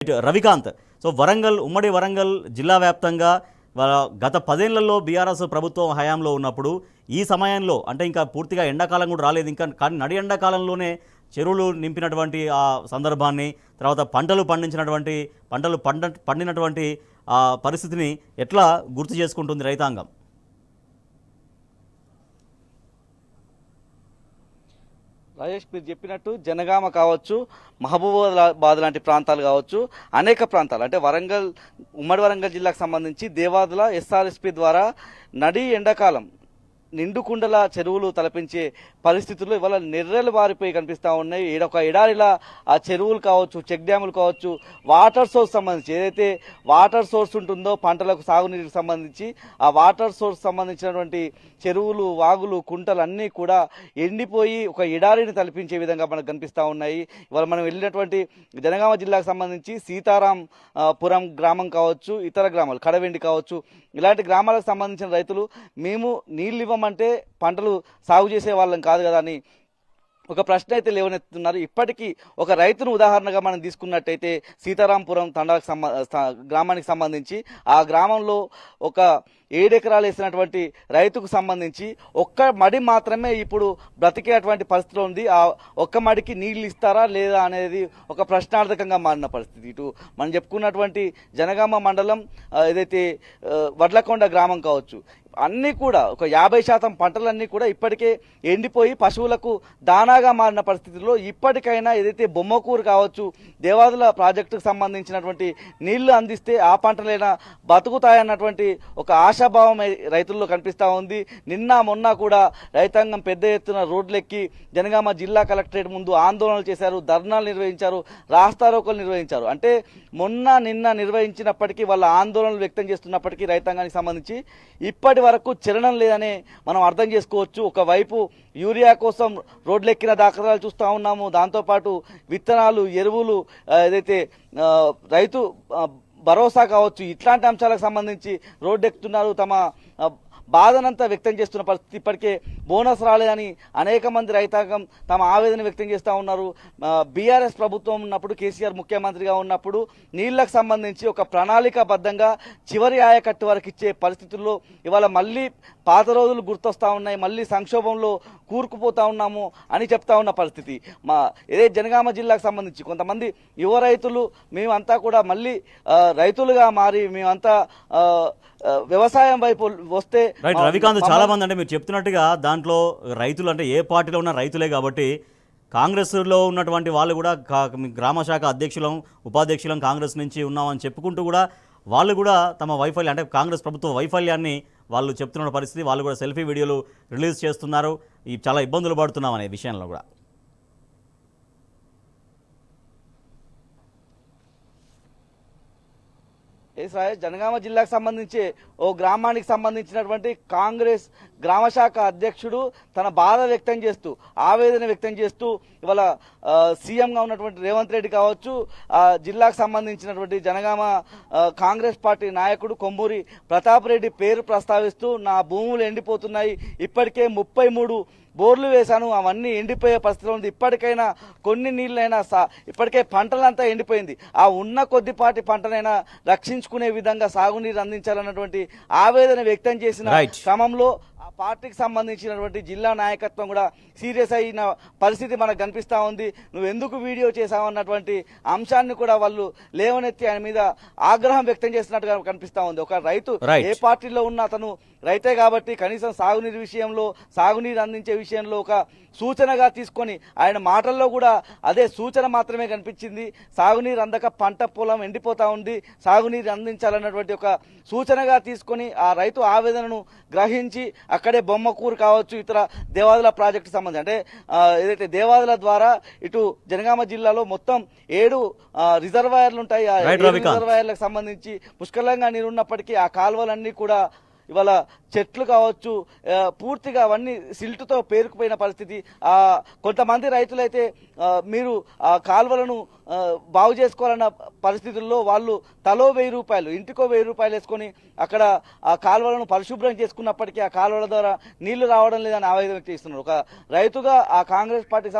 Ravikanth, so Warangal, ఉమ్మడి వరంగల్ జిల్లా వ్యాప్తంగా గత 10 ఏళ్లలో బీఆర్ఎస్ ప్రభుత్వం హయాంలో ఉన్నప్పుడు ఈ సమయంలో అంటే ఇంకా పూర్తిగా ఎండాకాలం కూడా రాలేదు ఇంకా, కానీ నడి ఎండాకాలంలోనే చెరువులు నింపినటువంటి ఆ సందర్భాన్ని, తర్వాత పంటలు పండినటువంటి ఆ పరిస్థితిని ఎట్లా గుర్తు చేసుకుంటుంది రైతాంగం? రాజేష్, మీరు చెప్పినట్టు జనగామ కావచ్చు, మహబూబాబాద్ లాంటి ప్రాంతాలు కావచ్చు, అనేక ప్రాంతాలు అంటే ఉమ్మడి వరంగల్ జిల్లాకు సంబంధించి దేవాదుల ఎస్ఆర్ఎస్పి ద్వారా నడి ఎండాకాలం నిండుకుండల చెరువులు తలపించే పరిస్థితుల్లో ఇవాళ నిర్రెలు బారిపోయి కనిపిస్తూ ఉన్నాయి. ఒక ఎడారిలా ఆ చెరువులు కావచ్చు, చెక్ డ్యాములు కావచ్చు, వాటర్ సోర్స్ సంబంధించి ఏదైతే వాటర్ సోర్స్ ఉంటుందో పంటలకు సాగునీటికి సంబంధించి ఆ వాటర్ సోర్స్ సంబంధించినటువంటి చెరువులు, వాగులు, కుంటలు అన్నీ కూడా ఎండిపోయి ఒక ఎడారిని తలపించే విధంగా మనకు కనిపిస్తూ ఉన్నాయి. ఇవాళ మనం వెళ్ళినటువంటి జనగామ జిల్లాకు సంబంధించి సీతారాంపురం గ్రామం కావచ్చు, ఇతర గ్రామాలు కడవెండి కావచ్చు, ఇలాంటి గ్రామాలకు సంబంధించిన రైతులు మేము నీళ్ళు ఇవ్వమంటే పంటలు సాగు చేసే వాళ్ళం కాదు కదా అని ఒక ప్రశ్న అయితే లేవనెత్తుతున్నారు. ఇప్పటికీ ఒక రైతును ఉదాహరణగా మనం తీసుకున్నట్టయితే సీతారాంపురం గ్రామానికి సంబంధించి ఆ గ్రామంలో ఒక 7 ఎకరాలు వేసినటువంటి రైతుకు సంబంధించి ఒక్క మడి మాత్రమే ఇప్పుడు బ్రతికేటువంటి పరిస్థితిలో ఉంది. ఆ ఒక్క మడికి నీళ్ళు ఇస్తారా లేదా అనేది ఒక ప్రశ్నార్థకంగా మారిన పరిస్థితి. ఇటు మనం చెప్పుకున్నటువంటి జనగామ మండలం ఏదైతే వడ్లకొండ గ్రామం కావచ్చు, అన్నీ కూడా ఒక 50% పంటలన్నీ కూడా ఇప్పటికే ఎండిపోయి పశువులకు దానాగా మారిన పరిస్థితుల్లో ఇప్పటికైనా ఏదైతే బొమ్మకూరు కావచ్చు, దేవాదుల ప్రాజెక్టుకు సంబంధించినటువంటి నీళ్లు అందిస్తే ఆ పంటలైనా బతుకుతాయన్నటువంటి ఒక ఆశాభావం రైతుల్లో కనిపిస్తూ ఉంది. నిన్న మొన్న కూడా రైతాంగం పెద్ద ఎత్తున రోడ్లెక్కి జనగామ జిల్లా కలెక్టరేట్ ముందు ఆందోళనలు చేశారు, ధర్నాలు నిర్వహించారు, రాస్తారోకోలు నిర్వహించారు. అంటే నిన్న నిర్వహించినప్పటికీ వాళ్ళ ఆందోళనలు వ్యక్తం చేస్తున్నప్పటికీ రైతాంగానికి సంబంధించి ఇప్పటి వరకు చలనం లేదని మనం అర్థం చేసుకోవచ్చు. ఒకవైపు యూరియా కోసం రోడ్లెక్కిన దాఖలాలు చూస్తూ ఉన్నాము, దాంతోపాటు విత్తనాలు, ఎరువులు, ఏదైతే రైతు భరోసా కావచ్చు, ఇట్లాంటి అంశాలకు సంబంధించి రోడ్డెక్కుతున్నారు, తమ బాధనంతా వ్యక్తం చేస్తున్న పరిస్థితి. ఇప్పటికే బోనస్ రాలేదని అనేక మంది రైతాంగం తమ ఆవేదన వ్యక్తం చేస్తూ ఉన్నారు. బీఆర్ఎస్ ప్రభుత్వం ఉన్నప్పుడు, కేసీఆర్ ముఖ్యమంత్రిగా ఉన్నప్పుడు నీళ్లకు సంబంధించి ఒక ప్రణాళికాబద్ధంగా చివరి ఆయకట్టు వరకు ఇచ్చే పరిస్థితుల్లో ఇవాళ మళ్ళీ పాత రోజులు గుర్తొస్తూ ఉన్నాయి, మళ్ళీ సంక్షోభంలో కూరుకుపోతా ఉన్నాము అని చెప్తా ఉన్న పరిస్థితి. ఏదే జనగామ జిల్లాకు సంబంధించి కొంతమంది యువ రైతులు మేమంతా కూడా మళ్ళీ రైతులుగా మారి మేమంతా వ్యవసాయం వైపు వస్తే రవికాంత్, చాలా మంది అంటే మీరు చెప్తున్నట్టుగా దాంట్లో రైతులు అంటే ఏ పార్టీలో ఉన్న రైతులే కాబట్టి కాంగ్రెస్లో ఉన్నటువంటి వాళ్ళు కూడా గ్రామ శాఖ అధ్యక్షులం, ఉపాధ్యక్షులం కాంగ్రెస్ నుంచి ఉన్నామని చెప్పుకుంటూ కూడా వాళ్ళు కూడా తమ వైఫల్యం అంటే కాంగ్రెస్ ప్రభుత్వ వైఫల్యాన్ని వాళ్ళు చెప్తున్న పరిస్థితి. వాళ్ళు కూడా సెల్ఫీ వీడియోలు రిలీజ్ చేస్తున్నారు, చాలా ఇబ్బందులు పడుతున్నాం అనే విషయంలో కూడా. జనగామ జిల్లాకు సంబంధించి ఓ గ్రామానికి సంబంధించినటువంటి కాంగ్రెస్ గ్రామశాఖ అధ్యక్షుడు తన బాధ వ్యక్తం చేస్తూ, ఆవేదన వ్యక్తం చేస్తూ ఇవాళ సీఎంగా ఉన్నటువంటి రేవంత్ రెడ్డి కావచ్చు, జిల్లాకు సంబంధించినటువంటి జనగామ కాంగ్రెస్ పార్టీ నాయకుడు కొమ్మూరి ప్రతాప్ రెడ్డి పేరు ప్రస్తావిస్తూ నా భూములు ఎండిపోతున్నాయి, ఇప్పటికే 33 బోర్లు వేశాను, అవన్నీ ఎండిపోయే పరిస్థితిలో ఉంది, ఇప్పటికైనా కొన్ని నీళ్ళైనా ఇప్పటికే పంటలంతా ఎండిపోయింది, ఆ ఉన్న కొద్దిపాటి పంటనైనా రక్షించుకునే విధంగా సాగునీరు అందించాలన్నటువంటి ఆవేదన వ్యక్తం చేసిన క్రమంలో ఆ పార్టీకి సంబంధించినటువంటి జిల్లా నాయకత్వం కూడా సీరియస్ అయిన పరిస్థితి మనకు కనిపిస్తూ ఉంది. నువ్వు ఎందుకు వీడియో చేశావన్నటువంటి అంశాన్ని కూడా వాళ్ళు లేవనెత్తి ఆయన మీద ఆగ్రహం వ్యక్తం చేసినట్టుగా కనిపిస్తూ ఉంది. ఒక రైతు ఏ పార్టీలో ఉన్నా అతను రైతే కాబట్టి కనీసం సాగునీరు విషయంలో, సాగునీరు అందించే విషయంలో ఒక సూచనగా తీసుకొని ఆయన మాటల్లో కూడా అదే సూచన మాత్రమే కనిపించింది. సాగునీరు అందక పంట పొలం ఎండిపోతా ఉంది, సాగునీరు అందించాలన్నటువంటి ఒక సూచనగా తీసుకొని ఆ రైతు ఆవేదనను గ్రహించి అక్కడే బొమ్మకూరు కావచ్చు, ఇతర దేవాదుల ప్రాజెక్టు సంబంధించి అంటే ఏదైతే దేవాదుల ద్వారా ఇటు జనగామ జిల్లాలో మొత్తం 7 రిజర్వాయర్లు ఉంటాయి. ఆ రిజర్వాయర్లకు సంబంధించి పుష్కలంగా నీరున్నప్పటికీ ఆ కాలువలన్నీ కూడా ఇవాళ చెట్లు కావచ్చు పూర్తిగా అవన్నీ సిల్టుతో పేరుకుపోయిన పరిస్థితి. కొంతమంది రైతులైతే మీరు ఆ కాలువలను బాగు చేసుకోవాలన్న పరిస్థితుల్లో వాళ్ళు తలో 1000 రూపాయలు, ఇంటికో 1000 రూపాయలు వేసుకొని అక్కడ ఆ కాలువలను పరిశుభ్రం చేసుకున్నప్పటికీ ఆ కాలువల ద్వారా నీళ్లు రావడం లేదని ఆవేదన వ్యక్తం చేస్తున్నారు. ఒక రైతుగా ఆ కాంగ్రెస్ పార్టీకి